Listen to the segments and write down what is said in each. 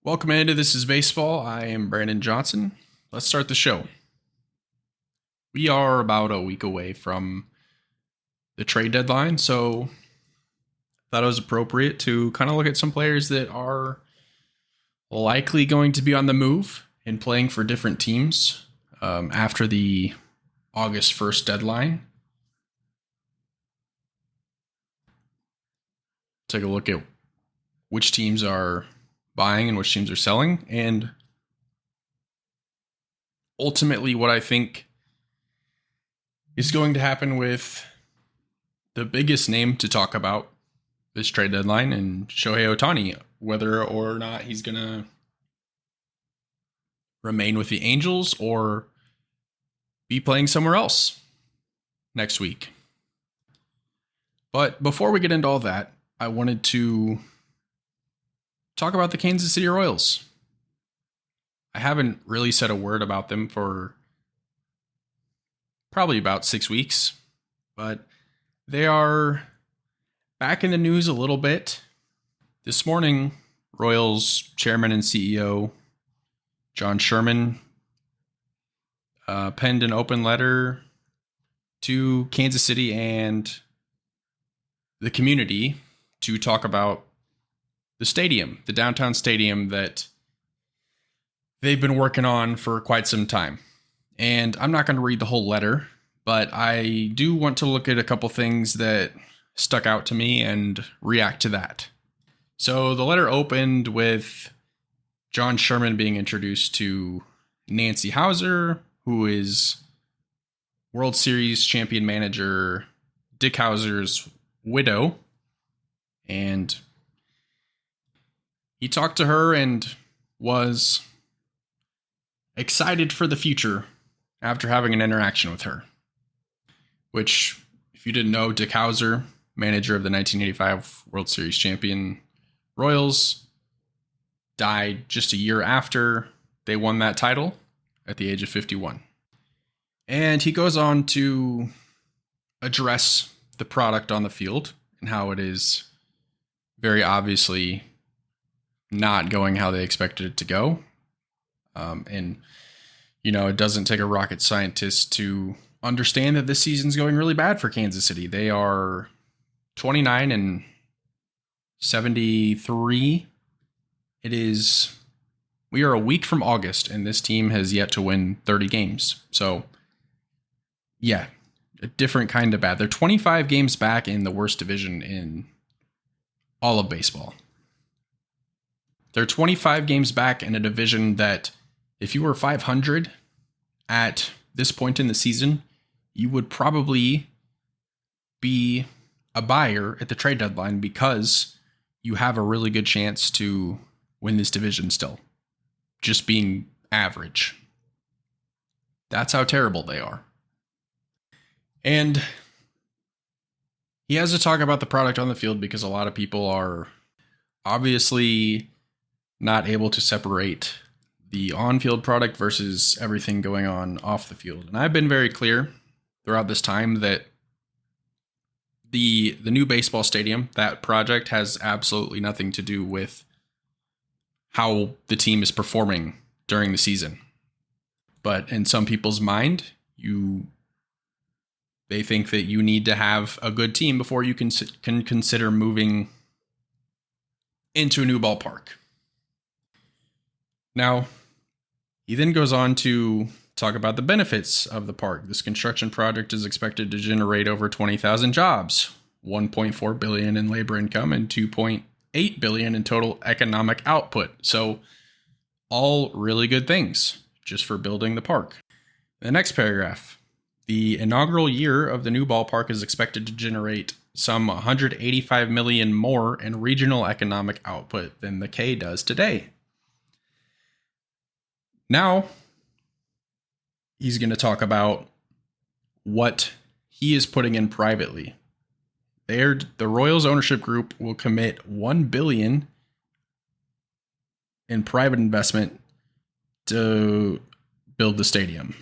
Welcome into This is Baseball. I am Brandon Johnson. Let's start the show. We are about a week away from the trade deadline, so I thought it was appropriate to kind of look at some players that are likely going to be on the move and playing for different teams after the August 1st deadline. Take a look at which teams are buying and which teams are selling, and ultimately what I think is going to happen with the biggest name to talk about this trade deadline and Shohei Ohtani, whether or not he's going to remain with the Angels or be playing somewhere else next week. But before we get into all that, I wanted to talk about the Kansas City Royals. I haven't really said a word about them for probably about 6 weeks, but they are back in the news a little bit. This morning, Royals chairman and CEO John Sherman penned an open letter to Kansas City and the community to talk about the stadium, the downtown stadium that they've been working on for quite some time. And I'm not going to read the whole letter, but I do want to look at a couple things that stuck out to me and react to that. So the letter opened with John Sherman being introduced to Nancy Hauser, who is World Series champion manager Dick Hauser's widow. And he talked to her and was excited for the future after having an interaction with her. Which, if you didn't know, Dick Hauser, manager of the 1985 World Series champion Royals, died just a year after they won that title at the age of 51. And he goes on to address the product on the field and how it is very obviously not going how they expected it to go. It doesn't take a rocket scientist to understand that this season's going really bad for Kansas City. They are 29-73. We are a week from August, and this team has yet to win 30 games. So, yeah, a different kind of bad. They're 25 games back in the worst division in all of baseball. They're 25 games back in a division that, if you were 500 at this point in the season, you would probably be a buyer at the trade deadline because you have a really good chance to win this division still, just being average. That's how terrible they are. And he has to talk about the product on the field because a lot of people are obviously not able to separate the on-field product versus everything going on off the field. And I've been very clear throughout this time that the new baseball stadium, that project, has absolutely nothing to do with how the team is performing during the season. But in some people's mind, they think that you need to have a good team before you can consider moving into a new ballpark. Now, he then goes on to talk about the benefits of the park. This construction project is expected to generate over 20,000 jobs, $1.4 billion in labor income, and $2.8 billion in total economic output. So, all really good things just for building the park. The next paragraph. The inaugural year of the new ballpark is expected to generate some $185 million more in regional economic output than the K does today. Now, he's going to talk about what he is putting in privately. The Royals ownership group will commit $1 billion in private investment to build the stadium.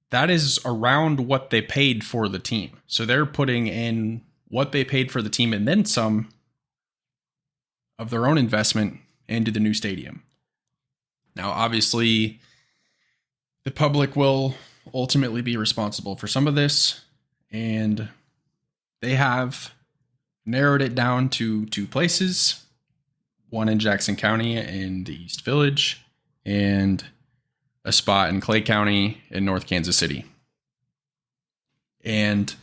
That is around what they paid for the team. So they're putting in what they paid for the team and then some of their own investment into the new stadium. Now, obviously, the public will ultimately be responsible for some of this, and they have narrowed it down to 2 places, one in Jackson County in the East Village, and a spot in Clay County in North Kansas City. And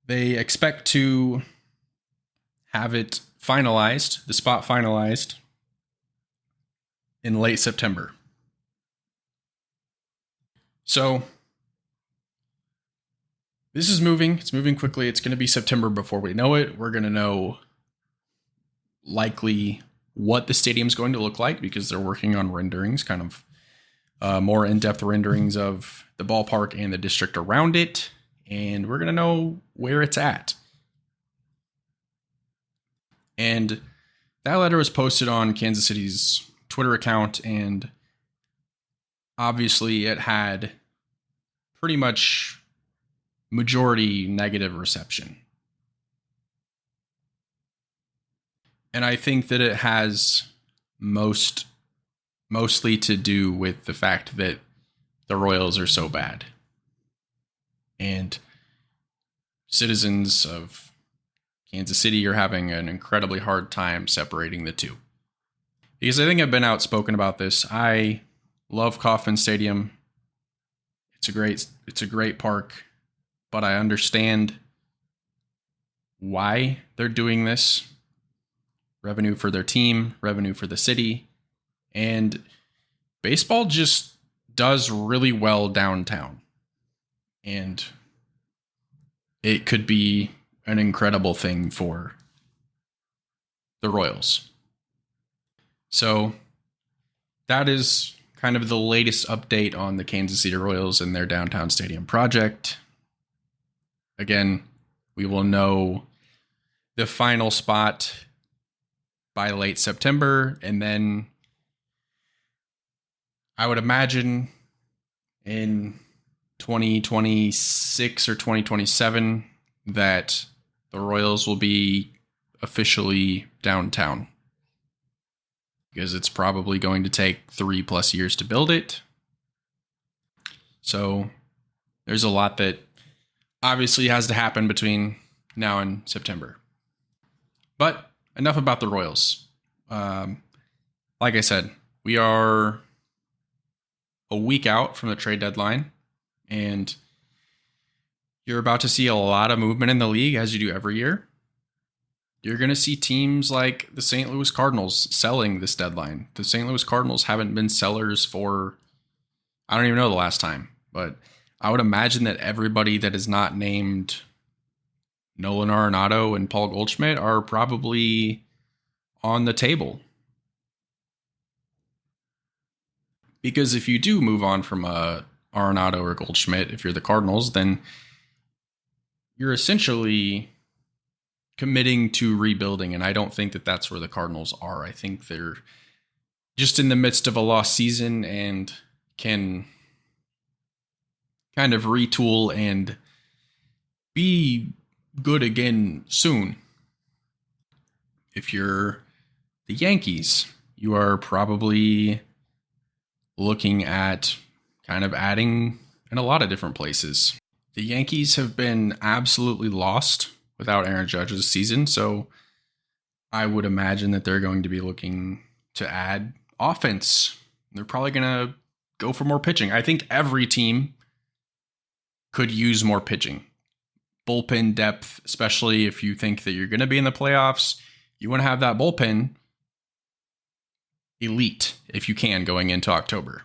they expect to have it finalized, the spot finalized, in late September. So this is moving. It's moving quickly. It's going to be September before we know it. We're going to know likely what the stadium's going to look like because they're working on renderings, kind of more in-depth renderings of the ballpark and the district around it. And we're going to know where it's at. And that letter was posted on Kansas City's Twitter account, and obviously it had pretty much majority negative reception. And I think that it has mostly to do with the fact that the Royals are so bad. And citizens of Kansas City are having an incredibly hard time separating the two. Because I think I've been outspoken about this. I love Kauffman Stadium. It's a great park, but I understand why they're doing this. Revenue for their team, revenue for the city, and baseball just does really well downtown. And it could be an incredible thing for the Royals. So that is kind of the latest update on the Kansas City Royals and their downtown stadium project. Again, we will know the final spot by late September, and then I would imagine in 2026 or 2027 that the Royals will be officially downtown, because it's probably going to take 3+ years to build it. So there's a lot that obviously has to happen between now and September. But enough about the Royals. Like I said, we are a week out from the trade deadline, and you're about to see a lot of movement in the league, as you do every year. You're going to see teams like the St. Louis Cardinals selling this deadline. The St. Louis Cardinals haven't been sellers for, I don't even know the last time, but I would imagine that everybody that is not named Nolan Arenado and Paul Goldschmidt are probably on the table. Because if you do move on from Arenado or Goldschmidt, if you're the Cardinals, then you're essentially committing to rebuilding, and I don't think that that's where the Cardinals are. I think they're just in the midst of a lost season and can kind of retool and be good again soon. If you're the Yankees, you are probably looking at kind of adding in a lot of different places. The Yankees have been absolutely lost without Aaron Judge this season, so I would imagine that they're going to be looking to add offense. They're probably going to go for more pitching. I think every team could use more pitching. Bullpen depth, especially if you think that you're going to be in the playoffs, you want to have that bullpen elite if you can going into October.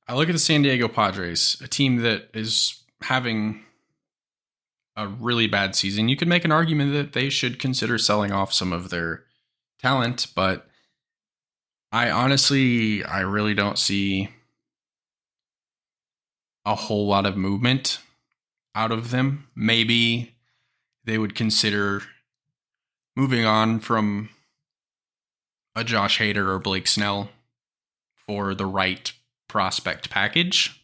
I look at the San Diego Padres, a team that is having a really bad season. You could make an argument that they should consider selling off some of their talent, but I really don't see a whole lot of movement out of them. Maybe they would consider moving on from a Josh Hader or Blake Snell for the right prospect package.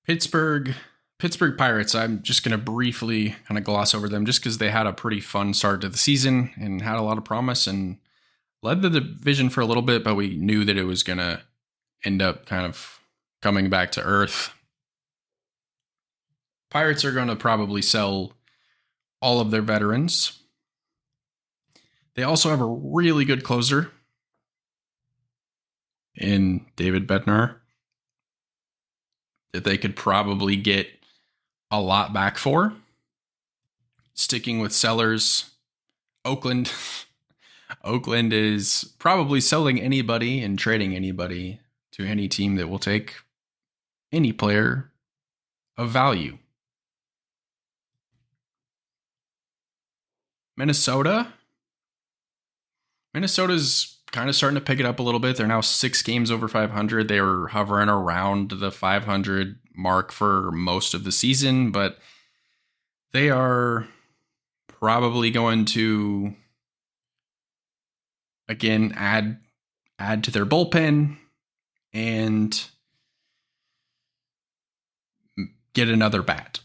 Pittsburgh Pittsburgh Pirates, I'm just going to briefly kind of gloss over them just because they had a pretty fun start to the season and had a lot of promise and led the division for a little bit, but we knew that it was going to end up kind of coming back to earth. Pirates are going to probably sell all of their veterans. They also have a really good closer in David Bednar that they could probably get a lot back for. Sticking with sellers, Oakland is probably selling anybody and trading anybody to any team that will take any player of value. Minnesota's kind of starting to pick it up a little bit. They're now 6 games over 500. They were hovering around the 500 mark for most of the season, but they are probably going to again add to their bullpen and get another bat.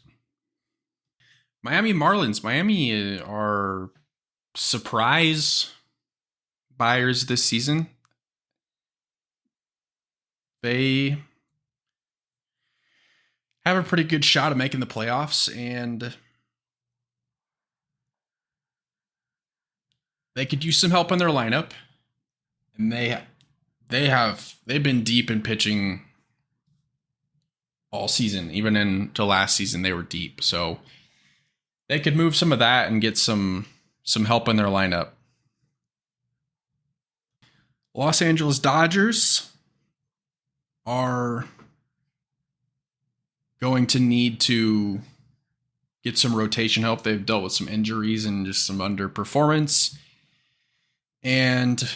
Miami Marlins. Miami are surprise buyers this season. They have a pretty good shot of making the playoffs, and they could use some help in their lineup. And they've been deep in pitching all season. Even into last season, they were deep. So they could move some of that and get some help in their lineup. Los Angeles Dodgers are going to need to get some rotation help. They've dealt with some injuries and just some underperformance. And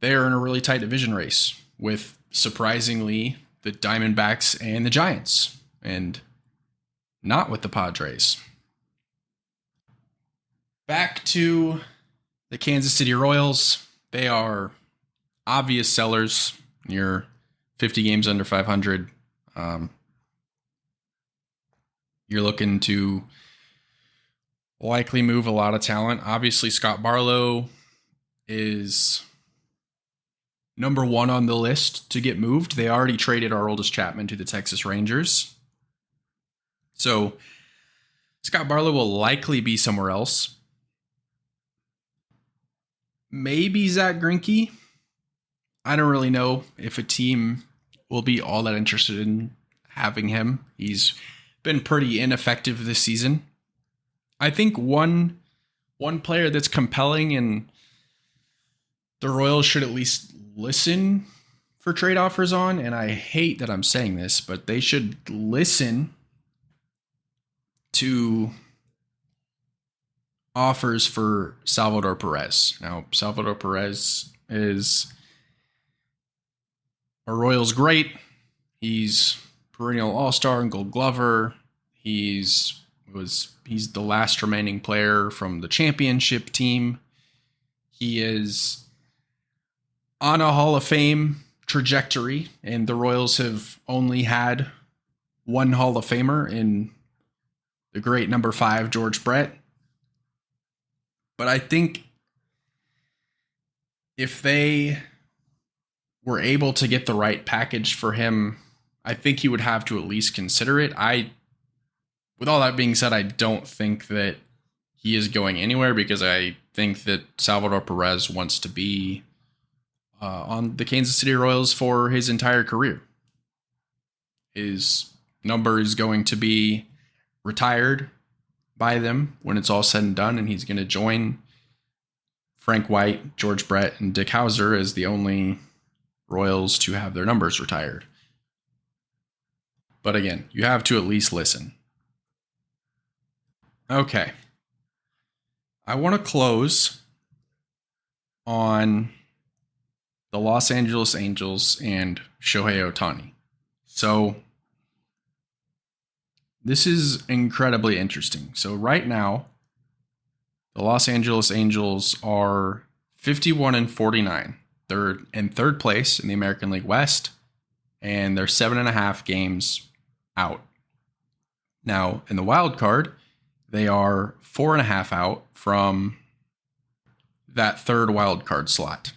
they're in a really tight division race with, surprisingly, the Diamondbacks and the Giants, and not with the Padres. Back to the Kansas City Royals. They are obvious sellers. You're 50 games under 500. You're looking to likely move a lot of talent. Obviously, Scott Barlow is number 1 on the list to get moved. They already traded Aroldis Chapman to the Texas Rangers. So Scott Barlow will likely be somewhere else. Maybe Zach Greinke. I don't really know if a team will be all that interested in having him. He's been pretty ineffective this season. I think one player that's compelling and the Royals should at least listen for trade offers on, and I hate that I'm saying this, but they should listen to offers for Salvador Perez. Now, Salvador Perez is a Royals great. He's perennial All-Star and Gold Glover. He's the last remaining player from the championship team. He is on a Hall of Fame trajectory, and the Royals have only had one Hall of Famer in the great number 5, George Brett. But I think if they were able to get the right package for him, I think he would have to at least consider it. With all that being said, I don't think that he is going anywhere because I think that Salvador Perez wants to be on the Kansas City Royals for his entire career. His number is going to be retired by them when it's all said and done, and he's going to join Frank White, George Brett, and Dick Howser as the only Royals to have their numbers retired. But again, you have to at least listen. Okay. I want to close on the Los Angeles Angels and Shohei Ohtani. So this is incredibly interesting. So right now, the Los Angeles Angels are 51-49. They're in third place in the American League West, and they're 7.5 games out. Now, in the wild card, they are 4.5 out from that third wild card slot.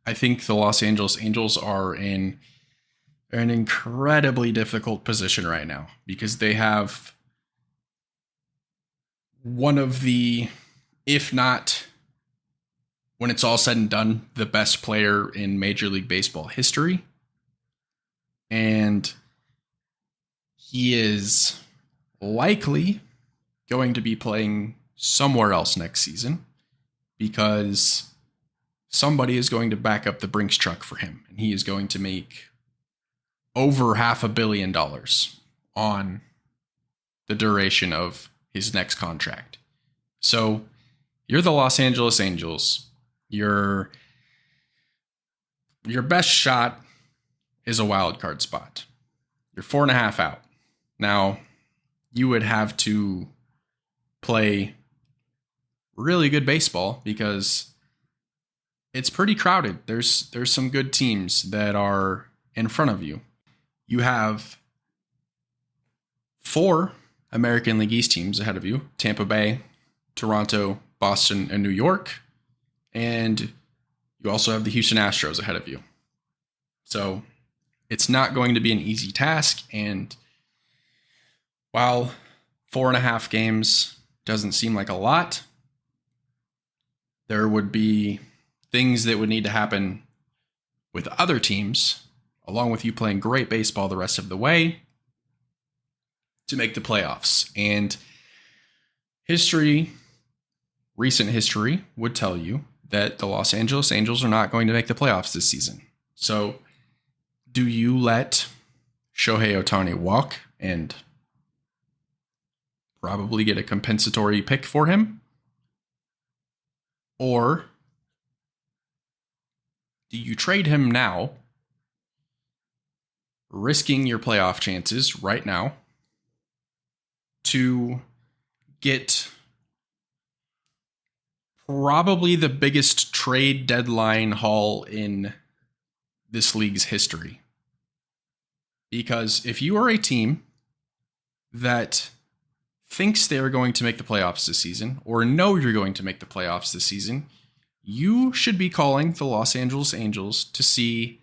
I think the Los Angeles Angels are in an incredibly difficult position right now because they have one of the, if not, when it's all said and done, the best player in Major League Baseball history. And he is likely going to be playing somewhere else next season because somebody is going to back up the Brinks truck for him, and he is going to make over $500 million on the duration of his next contract. So you're the Los Angeles Angels. Your best shot is a wild card spot. You're 4.5 out. Now, you would have to play really good baseball because it's pretty crowded. There's some good teams that are in front of you. You have 4 American League East teams ahead of you: Tampa Bay, Toronto, Boston, and New York. And you also have the Houston Astros ahead of you. So it's not going to be an easy task. And while 4.5 games doesn't seem like a lot, there would be things that would need to happen with other teams, along with you playing great baseball the rest of the way, to make the playoffs. And recent history would tell you that the Los Angeles Angels are not going to make the playoffs this season. So do you let Shohei Ohtani walk and probably get a compensatory pick for him? Or do you trade him now, risking your playoff chances right now, to get probably the biggest trade deadline haul in this league's history? Because if you are a team that thinks they are going to make the playoffs this season, or know you're going to make the playoffs this season, you should be calling the Los Angeles Angels to see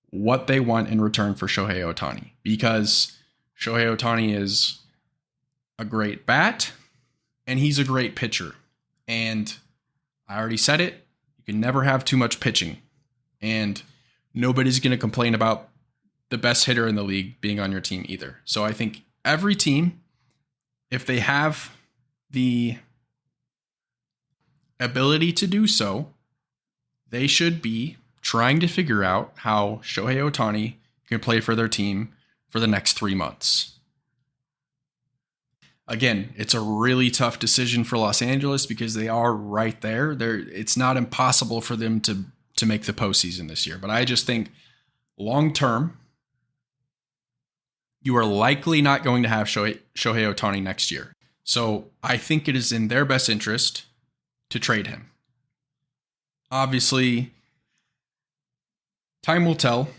what they want in return for Shohei Ohtani. Because Shohei Ohtani is a great bat, and he's a great pitcher. And I already said it, you can never have too much pitching. And nobody's going to complain about the best hitter in the league being on your team either. So I think every team, if they have the ability to do so, they should be trying to figure out how Shohei Ohtani can play for their team for the next 3 months. Again, it's a really tough decision for Los Angeles because they are right there. It's not impossible for them to make the postseason this year. But I just think long term, you are likely not going to have Shohei Ohtani next year. So I think it is in their best interest to trade him. Obviously, time will tell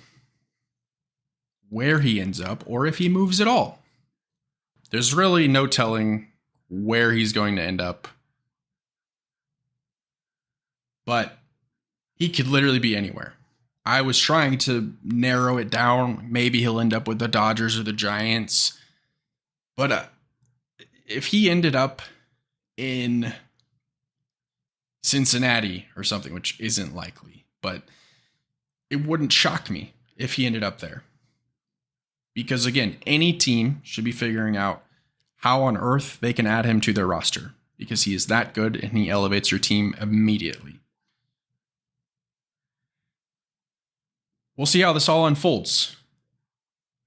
where he ends up or if he moves at all. There's really no telling where he's going to end up. But he could literally be anywhere. I was trying to narrow it down. Maybe he'll end up with the Dodgers or the Giants. But if he ended up in Cincinnati or something, which isn't likely, but it wouldn't shock me if he ended up there. Because again, any team should be figuring out how on earth they can add him to their roster, because he is that good and he elevates your team immediately. We'll see how this all unfolds.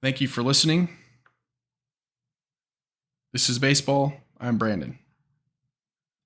Thank you for listening. This is Baseball. I'm Brandon.